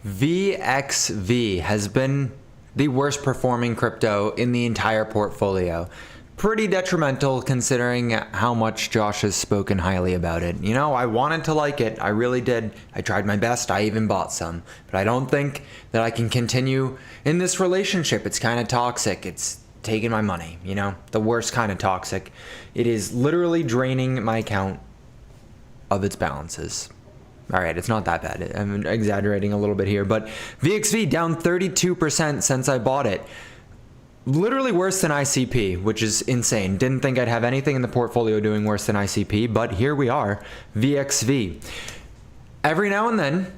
VXV has been the worst performing crypto in the entire portfolio. Pretty detrimental considering how much Josh has spoken highly about it. You know, I wanted to like it. I really did. I tried my best. I even bought some. But I don't think that I can continue in this relationship. It's kind of toxic. It's taking my money, you know, the worst kind of toxic. It is literally draining my account of its balances. All right, it's not that bad. I'm exaggerating a little bit here, but VXV down 32% since I bought it. Literally worse than ICP, which is insane. Didn't think I'd have anything in the portfolio doing worse than ICP, but here we are, VXV. Every now and then,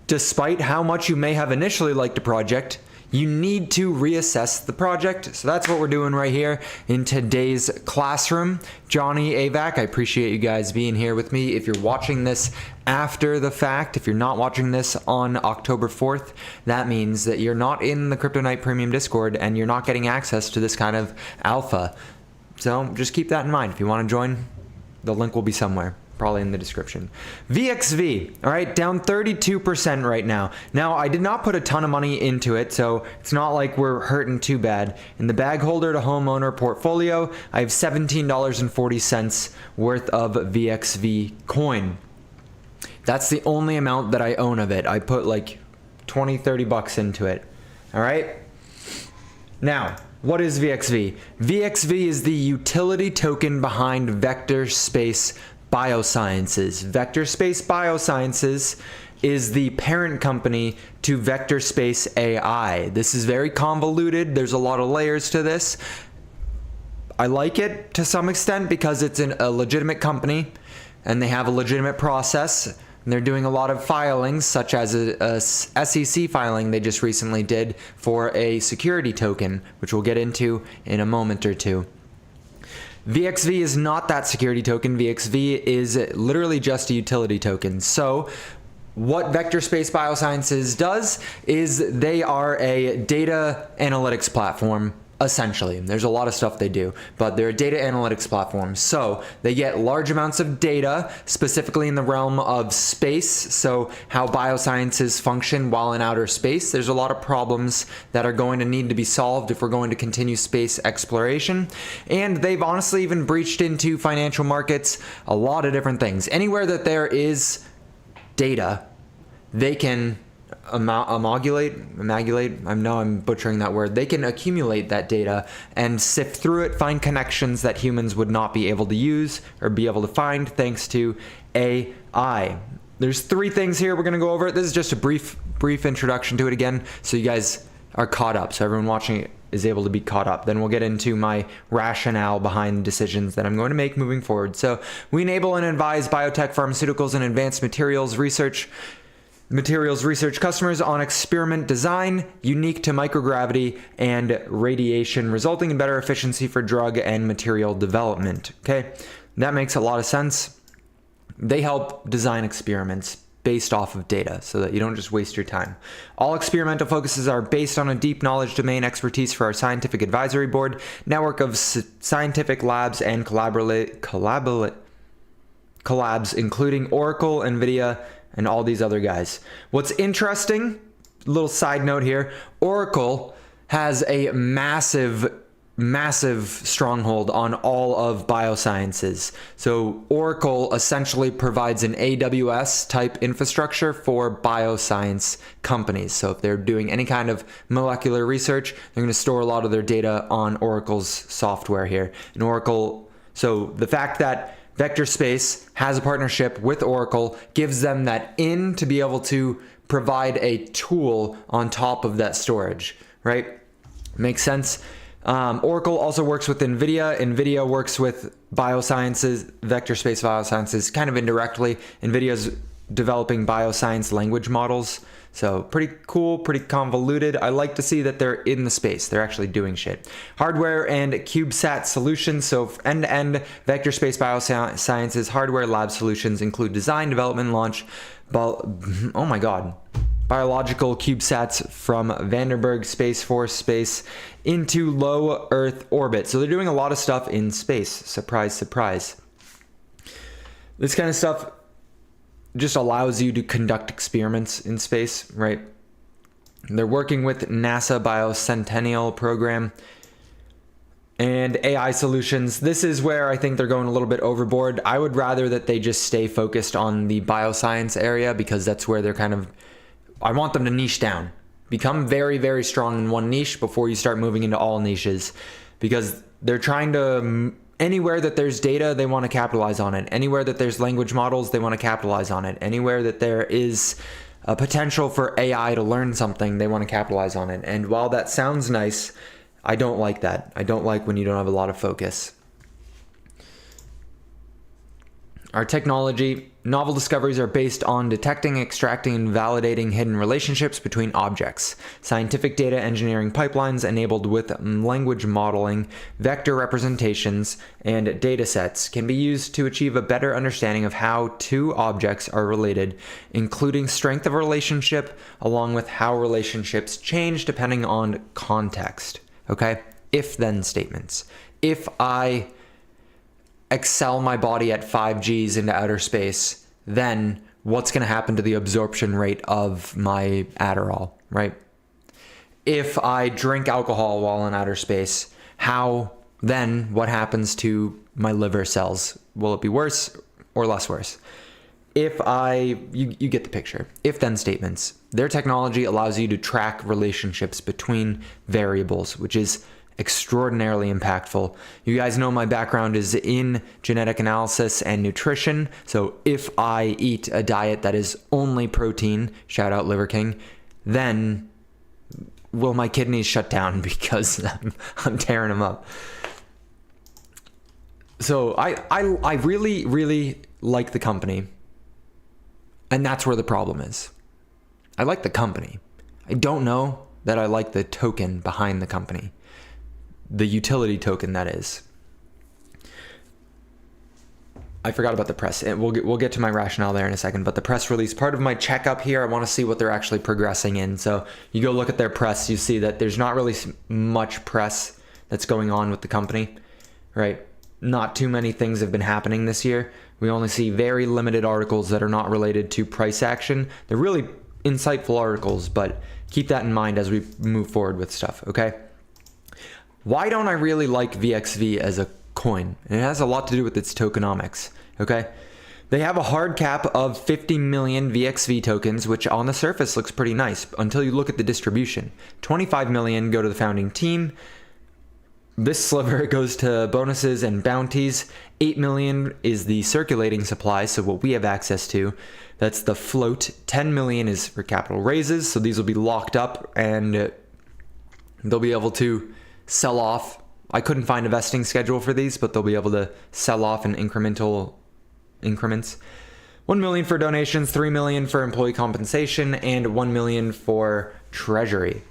despite how much you may have initially liked a project, you need to reassess the project. So that's what we're doing right here in today's classroom. Johnny, AVAC, I appreciate you guys being here with me. If you're watching this after the fact, if you're not watching this on October 4th, that means that you're not in the Crypto Night Premium Discord and you're not getting access to this kind of alpha. So just keep that in mind. If you want to join, the link will be somewhere. Probably in the description. VXV, all right, down 32% right now. Now, I did not put a ton of money into it, so it's not like we're hurting too bad. In the bag holder to homeowner portfolio, I have $17.40 worth of VXV coin. That's the only amount that I own of it. I put like 20, 30 bucks into it, all right? Now, what is VXV? VXV is the utility token behind Vector Space Biosciences. Vector Space Biosciences is the parent company to Vector Space AI. This is very convoluted. There's a lot of layers to this. I like it to some extent because it's a legitimate company and they have a legitimate process. And they're doing a lot of filings, such as a SEC filing they just recently did for a security token, which we'll get into in a moment or two. VXV is not that security token. VXV is literally just a utility token. So what Vector Space Biosciences does is they are a data analytics platform, essentially. There's a lot of stuff they do, but they're a data analytics platform. So they get large amounts of data, specifically in the realm of space. So how biosciences function while in outer space. There's a lot of problems that are going to need to be solved if we're going to continue space exploration. And they've honestly even breached into financial markets, a lot of different things. Anywhere that there is data, they can amalgamate, I know I'm butchering that word. They can accumulate that data and sift through it, find connections that humans would not be able to use or be able to find thanks to AI. There's three things here we're going to go over. This is just a brief introduction to it again, so you guys are caught up, so everyone watching it is able to be caught up. Then we'll get into my rationale behind the decisions that I'm going to make moving forward. So we enable and advise biotech, pharmaceuticals, and advanced materials research customers on experiment design unique to microgravity and radiation, resulting in better efficiency for drug and material development. Okay, that makes a lot of sense. They help design experiments based off of data so that you don't just waste your time. All experimental focuses are based on a deep knowledge domain expertise for our scientific advisory board, network of scientific labs and collabs, including Oracle, NVIDIA, and all these other guys. What's interesting, little side note here, Oracle has a massive stronghold on all of biosciences. So Oracle essentially provides an AWS type infrastructure for bioscience companies. So if they're doing any kind of molecular research, they're going to store a lot of their data on Oracle's software here. And Oracle, so the fact that Vector Space has a partnership with Oracle gives them that in to be able to provide a tool on top of that storage, right? Makes sense. Oracle also works with NVIDIA. NVIDIA works with Biosciences, Vector Space Biosciences, kind of indirectly. NVIDIA's developing bioscience language models. So pretty cool, pretty convoluted. I like to see that they're in the space. They're actually doing shit. Hardware and CubeSat solutions. So end-to-end Vector Space Biosciences hardware lab solutions include design, development, launch, oh my God, biological CubeSats from Vandenberg Space Force Space into low Earth orbit. So they're doing a lot of stuff in space. Surprise, surprise. This kind of stuff just allows you to conduct experiments in space, right? They're working with NASA Bicentennial Program and AI solutions. This is where I think they're going a little bit overboard. I would rather that they just stay focused on the bioscience area, because that's where they're kind of, I want them to niche down. Become very, very strong in one niche before you start moving into all niches, because they're trying to, anywhere that there's data, they want to capitalize on it. Anywhere that there's language models, they want to capitalize on it. Anywhere that there is a potential for AI to learn something, they want to capitalize on it. And while that sounds nice, I don't like that. I don't like when you don't have a lot of focus. Our technology, novel discoveries are based on detecting, extracting, and validating hidden relationships between objects. Scientific data engineering pipelines enabled with language modeling, vector representations, and data sets can be used to achieve a better understanding of how two objects are related, including strength of a relationship, along with how relationships change depending on context. Okay? If-then statements. If I excel my body at 5Gs into outer space, then what's going to happen to the absorption rate of my Adderall, right? If I drink alcohol while in outer space, what happens to my liver cells? Will it be worse or less worse? You get the picture. If-then statements. Their technology allows you to track relationships between variables, which is extraordinarily impactful. You guys know my background is in genetic analysis and nutrition. So if I eat a diet that is only protein, shout out Liver King, then will my kidneys shut down because I'm tearing them up? So I really, really like the company. And that's where the problem is. I like the company. I don't know that I like the token behind the company. The utility token, that is. I forgot about the press. We'll get to my rationale there in a second, but the press release, part of my checkup here, I want to see what they're actually progressing in. So you go look at their press, you see that there's not really much press that's going on with the company, right? Not too many things have been happening this year. We only see very limited articles that are not related to price action. They're really insightful articles, but keep that in mind as we move forward with stuff, okay? Why don't I really like VXV as a coin? And it has a lot to do with its tokenomics, okay? They have a hard cap of 50 million VXV tokens, which on the surface looks pretty nice until you look at the distribution. 25 million go to the founding team. This sliver goes to bonuses and bounties. 8 million is the circulating supply, so what we have access to. That's the float. 10 million is for capital raises, so these will be locked up and they'll be able to sell off. I couldn't find a vesting schedule for these, but they'll be able to sell off in incremental increments. 1 million for donations, 3 million for employee compensation, and 1 million for treasury.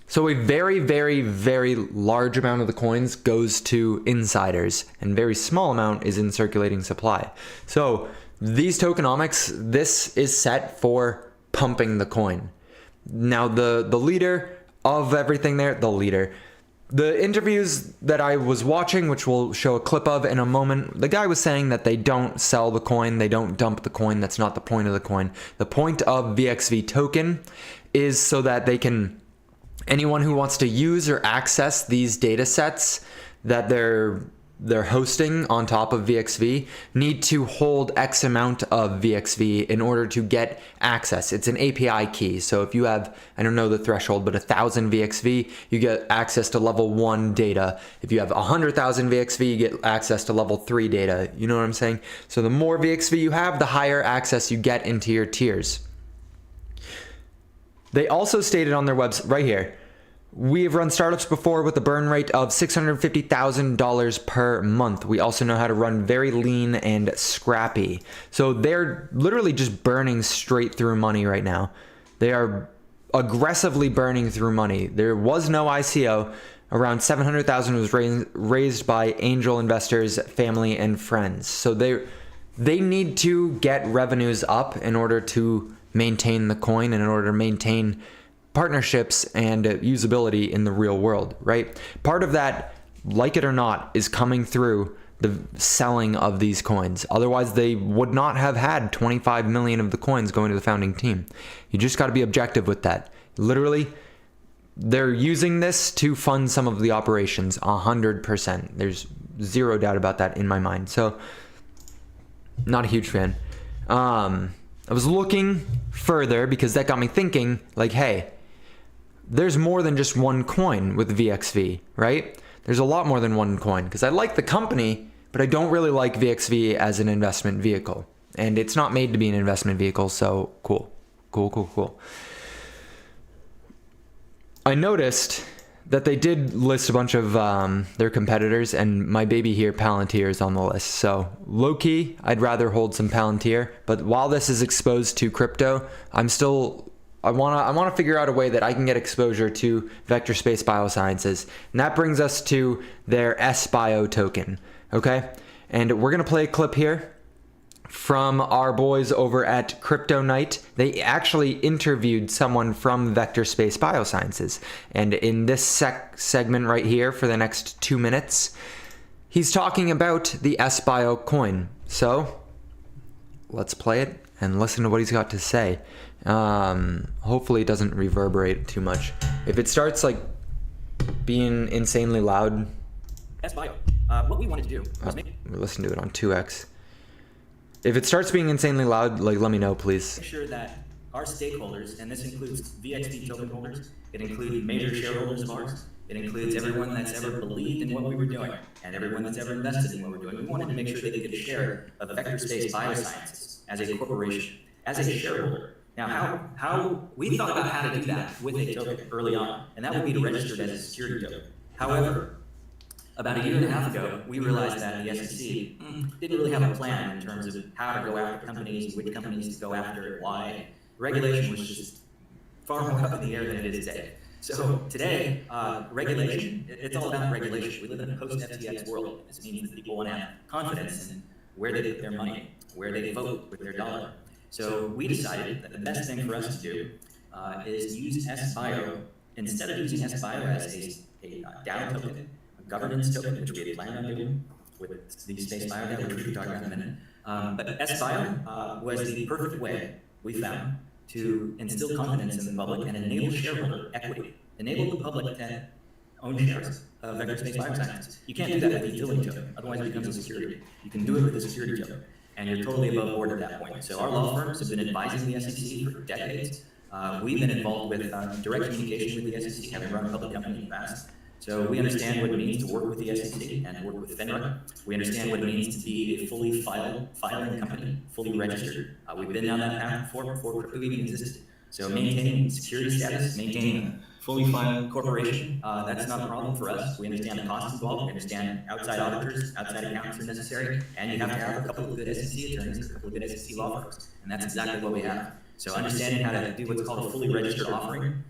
So a very, very, very large amount of the coins goes to insiders, and very small amount is in circulating supply. So these tokenomics, this is set for pumping the coin. Now the leader of everything there, the interviews that I was watching, which we'll show a clip of in a moment, the guy was saying that they don't sell the coin, they don't dump the coin. That's not the point of the coin. The point of VXV token is so that they can, anyone who wants to use or access these data sets that they're hosting on top of VXV need to hold X amount of VXV in order to get access. It's an API key. So if you have, I don't know the threshold, but 1,000 VXV, you get access to level 1 data. If you have 100,000 VXV, you get access to level 3 data. You know what I'm saying? So the more VXV you have, the higher access you get into your tiers. They also stated on their website right here, we have run startups before with a burn rate of $650,000 per month. We also know how to run very lean and scrappy. So they're literally just burning straight through money right now. They are aggressively burning through money. There was no ICO. Around $700,000 was raised by angel investors, family, and friends. So they need to get revenues up in order to maintain the coin and in order to maintain partnerships and usability in the real world, right? Part of that, like it or not, is coming through the selling of these coins. Otherwise, they would not have had 25 million of the coins going to the founding team. You just got to be objective with that. Literally, they're using this to fund some of the operations 100%. There's zero doubt about that in my mind. So, not a huge fan. I was looking further because that got me thinking, like, hey, there's more than just one coin with VXV, right? There's a lot more than one coin because I like the company, but I don't really like VXV as an investment vehicle. And it's not made to be an investment vehicle, so cool. Cool. I noticed that they did list a bunch of their competitors, and my baby here, Palantir, is on the list. So low-key, I'd rather hold some Palantir, but while this is exposed to crypto, I want to figure out a way that I can get exposure to Vector Space Biosciences. And that brings us to their SBIO token, okay? And we're going to play a clip here from our boys over at Crypto Night. They actually interviewed someone from Vector Space Biosciences. And in this segment right here for the next 2 minutes, he's talking about the SBIO coin. So let's play it and listen to what he's got to say. Hopefully it doesn't reverberate too much. If it starts like being insanely loud, SBIO. What we wanted to do was listen to it on 2x. If it starts being insanely loud, like, let me know, please. make sure that our stakeholders, and this includes VXV token holders, it includes major shareholders of ours, it includes everyone that's ever believed in what we were doing, and everyone that's ever invested in what we're doing. We wanted to make sure they could share of Vector Space Biosciences as a corporation, as a shareholder. Now, how we thought about how to do that with a token early on, and that would be to register it as a security token. However, about a year and a half ago, we realized that the SEC didn't really have a plan in terms of how to go after companies, which companies to go after, and why. Regulation was just far more up in the air than it is today. So today, regulation, it's all about regulation. We live in a post-FTX world. This means that people want to have confidence in where they put their money, where they vote with their dollar. So we decided that the best thing for us to do is use SBIO, instead of using SBIO as a DAO token, governance token, which we had planned on doing with the Space Bio DAO, which we'll talk about in a minute. But SBIO was the perfect way, we found, to instill confidence in the public and enable shareholder equity, enable the public to own shares of Vector Space Biosciences. You can't do that with a utility token, otherwise it becomes a security. You can do it with a security token, and you're totally above board at that point. So our law firms have been advising the SEC for decades. We've been involved with direct communication with the SEC, having run a public company in the past. So we understand what it means to work with the SEC and work with FINRA. We understand what it means to be a fully filing company, fully registered. We've been down that path before crypto even existed. So maintaining security status, maintaining a fully filed corporation, that's not a problem for us. We understand the costs involved. We understand outside auditors, outside accountants are necessary, and you have to have a couple of good SEC attorneys, a couple of good SEC law firms, and that's exactly what we have. So understanding how to do what's called a fully registered offering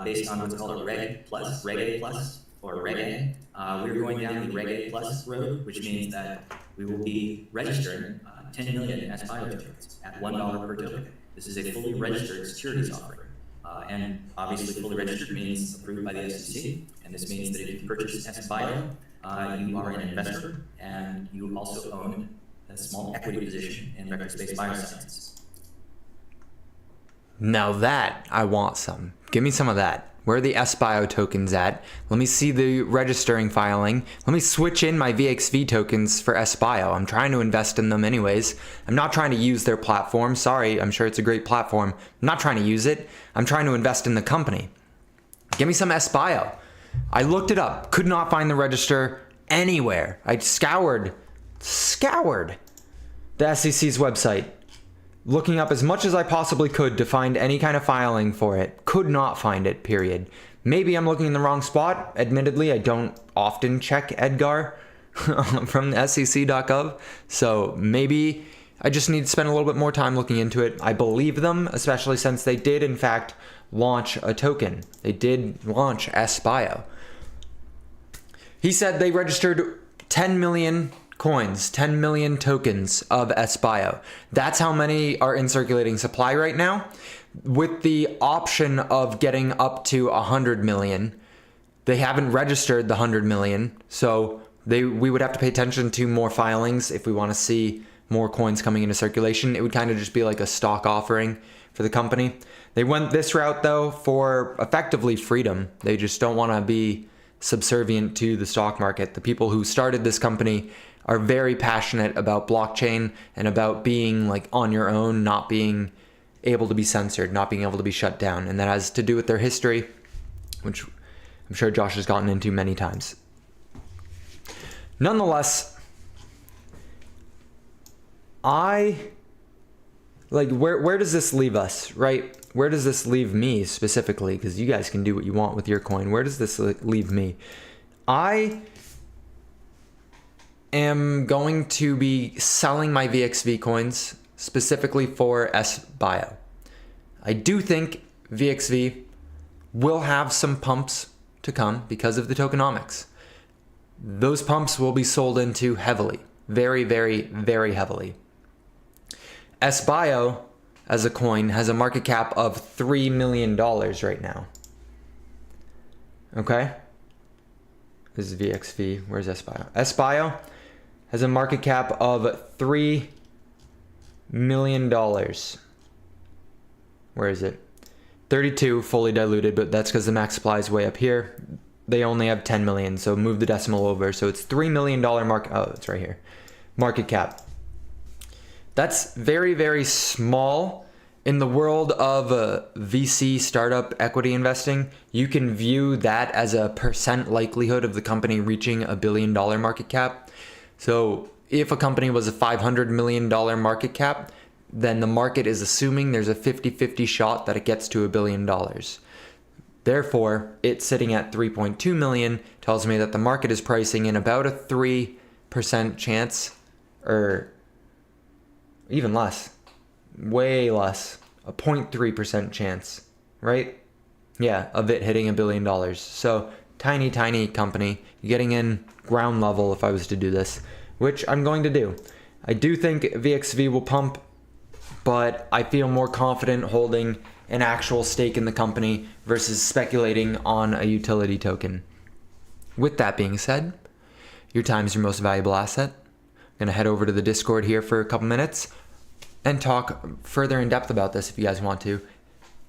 based on what's called a Reg A Plus, or Reg A. We're going down the Reg A Plus road, which means that we will be registering 10 million SBIO tokens at $1 per token. This is a fully registered securities offering. And obviously fully registered means approved by the SEC. And this means that if you purchase SBIO, you are an investor and you also own a small equity position in Vector Space Biosciences. Now that I want some. Give me some of that. Where are the SBIO tokens at? Let me see the registering filing. Let me switch in my VXV tokens for SBIO. I'm trying to invest in them anyways. I'm not trying to use their platform. Sorry, I'm sure it's a great platform. I'm not trying to use it. I'm trying to invest in the company. Give me some SBIO. I looked it up. Could not find the register anywhere. I scoured the SEC's website, looking up as much as I possibly could to find any kind of filing for it. Could not find it, period. Maybe I'm looking in the wrong spot. Admittedly, I don't often check Edgar from the SEC.gov. So maybe I just need to spend a little bit more time looking into it. I believe them, especially since they did, in fact, launch a token. They did launch SBIO. He said they registered 10 million coins, 10 million tokens of SBIO. That's how many are in circulating supply right now. With the option of getting up to 100 million, they haven't registered the 100 million. So We would have to pay attention to more filings if we want to see more coins coming into circulation. It would kind of just be like a stock offering for the company. They went this route though for effectively freedom. They just don't want to be subservient to the stock market. The people who started this company are very passionate about blockchain and about being like on your own, not being able to be censored, not being able to be shut down. And that has to do with their history, which I'm sure Josh has gotten into many times. Nonetheless, where does this leave us, right? Where does this leave me specifically? Because you guys can do what you want with your coin. Where does this leave me? I am going to be selling my VXV coins specifically for SBIO. I do think VXV will have some pumps to come because of the tokenomics. Those pumps will be sold into heavily, very, very, very heavily. SBIO as a coin has a market cap of $3 million right now. Okay? This is VXV. Where's SBIO? SBIO has a market cap of $3 million. Where is it? 32 fully diluted, but that's because the max supply is way up here. They only have 10 million, so move the decimal over. So it's $3 million market. Oh, it's right here. Market cap. That's very, very small. In the world of VC startup equity investing, you can view that as a % likelihood of the company reaching $1 billion market cap. So if a company was a $500 million market cap, then the market is assuming there's a 50-50 shot that it gets to $1 billion. Therefore, it sitting at 3.2 million tells me that the market is pricing in about a 3% chance, or even less, way less, a 0.3% chance, right? Yeah, of it hitting $1 billion. So tiny, tiny company, getting in ground level if I was to do this, which I'm going to do. I do think VXV will pump, but I feel more confident holding an actual stake in the company versus speculating on a utility token. With that being said, your time is your most valuable asset. I'm going to head over to the Discord here for a couple minutes and talk further in depth about this if you guys want to.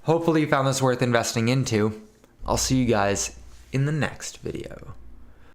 Hopefully you found this worth investing into. I'll see you guys in the next video.